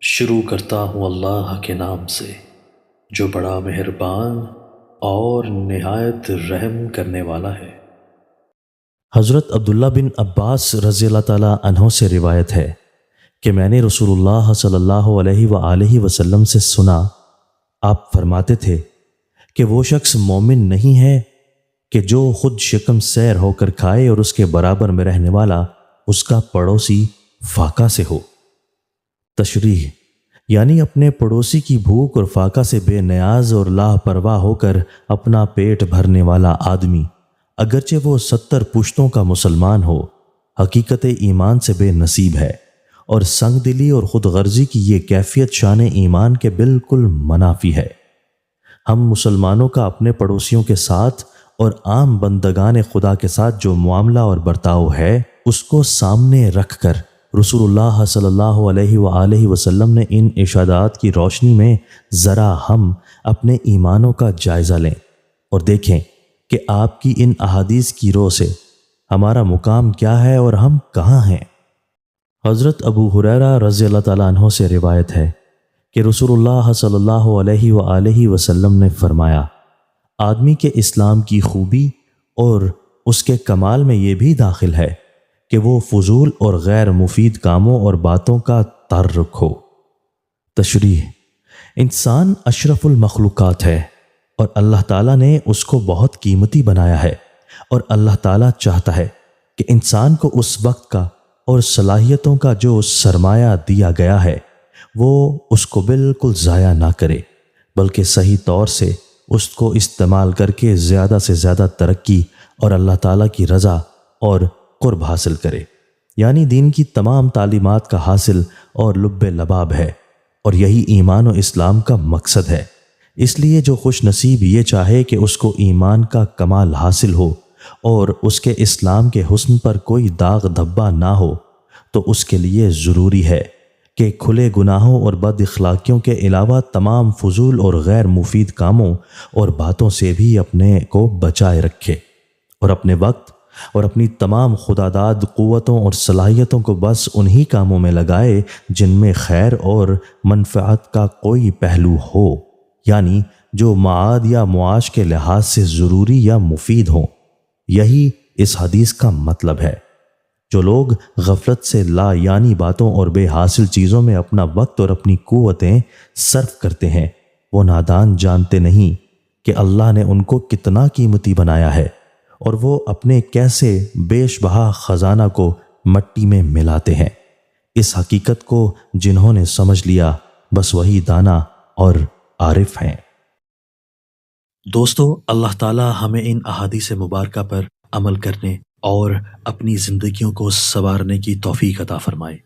شروع کرتا ہوں اللہ کے نام سے جو بڑا مہربان اور نہایت رحم کرنے والا ہے۔ حضرت عبداللہ بن عباس رضی اللہ تعالیٰ عنہ سے روایت ہے کہ میں نے رسول اللہ صلی اللہ علیہ وآلہ وسلم سے سنا، آپ فرماتے تھے کہ وہ شخص مومن نہیں ہے کہ جو خود شکم سیر ہو کر کھائے اور اس کے برابر میں رہنے والا اس کا پڑوسی فاقہ سے ہو۔ تشریح یعنی اپنے پڑوسی کی بھوک اور فاقہ سے بے نیاز اور لاپرواہ ہو کر اپنا پیٹ بھرنے والا آدمی اگرچہ وہ 70 پشتوں کا مسلمان ہو، حقیقت ایمان سے بے نصیب ہے، اور سنگ دلی اور خود غرضی کی یہ کیفیت شان ایمان کے بالکل منافی ہے۔ ہم مسلمانوں کا اپنے پڑوسیوں کے ساتھ اور عام بندگان خدا کے ساتھ جو معاملہ اور برتاؤ ہے اس کو سامنے رکھ کر رسول اللہ صلی اللہ علیہ وآلہ وسلم نے ان ارشادات کی روشنی میں ذرا ہم اپنے ایمانوں کا جائزہ لیں اور دیکھیں کہ آپ کی ان احادیث کی رو سے ہمارا مقام کیا ہے اور ہم کہاں ہیں۔ حضرت ابو ہریرہ رضی اللہ تعالیٰ عنہ سے روایت ہے کہ رسول اللہ صلی اللہ علیہ وآلہ وسلم نے فرمایا، آدمی کے اسلام کی خوبی اور اس کے کمال میں یہ بھی داخل ہے کہ وہ فضول اور غیر مفید کاموں اور باتوں کا ترک ہو۔ تشریح انسان اشرف المخلوقات ہے اور اللہ تعالیٰ نے اس کو بہت قیمتی بنایا ہے، اور اللہ تعالیٰ چاہتا ہے کہ انسان کو اس وقت کا اور صلاحیتوں کا جو سرمایہ دیا گیا ہے وہ اس کو بالکل ضائع نہ کرے، بلکہ صحیح طور سے اس کو استعمال کر کے زیادہ سے زیادہ ترقی اور اللہ تعالیٰ کی رضا اور قرب حاصل کرے، یعنی دین کی تمام تعلیمات کا حاصل اور لب لباب ہے، اور یہی ایمان و اسلام کا مقصد ہے۔ اس لیے جو خوش نصیب یہ چاہے کہ اس کو ایمان کا کمال حاصل ہو اور اس کے اسلام کے حسن پر کوئی داغ دھبا نہ ہو، تو اس کے لیے ضروری ہے کہ کھلے گناہوں اور بد اخلاقیوں کے علاوہ تمام فضول اور غیر مفید کاموں اور باتوں سے بھی اپنے کو بچائے رکھے، اور اپنے وقت اور اپنی تمام خداداد قوتوں اور صلاحیتوں کو بس انہی کاموں میں لگائے جن میں خیر اور منفعت کا کوئی پہلو ہو، یعنی جو معاد یا معاش کے لحاظ سے ضروری یا مفید ہوں۔ یہی اس حدیث کا مطلب ہے۔ جو لوگ غفلت سے لا یعنی باتوں اور بے حاصل چیزوں میں اپنا وقت اور اپنی قوتیں صرف کرتے ہیں، وہ نادان جانتے نہیں کہ اللہ نے ان کو کتنا قیمتی بنایا ہے، اور وہ اپنے کیسے بیش بہا خزانہ کو مٹی میں ملاتے ہیں۔ اس حقیقت کو جنہوں نے سمجھ لیا بس وہی دانا اور عارف ہیں۔ دوستو، اللہ تعالی ہمیں ان احادیث مبارکہ پر عمل کرنے اور اپنی زندگیوں کو سنوارنے کی توفیق عطا فرمائے۔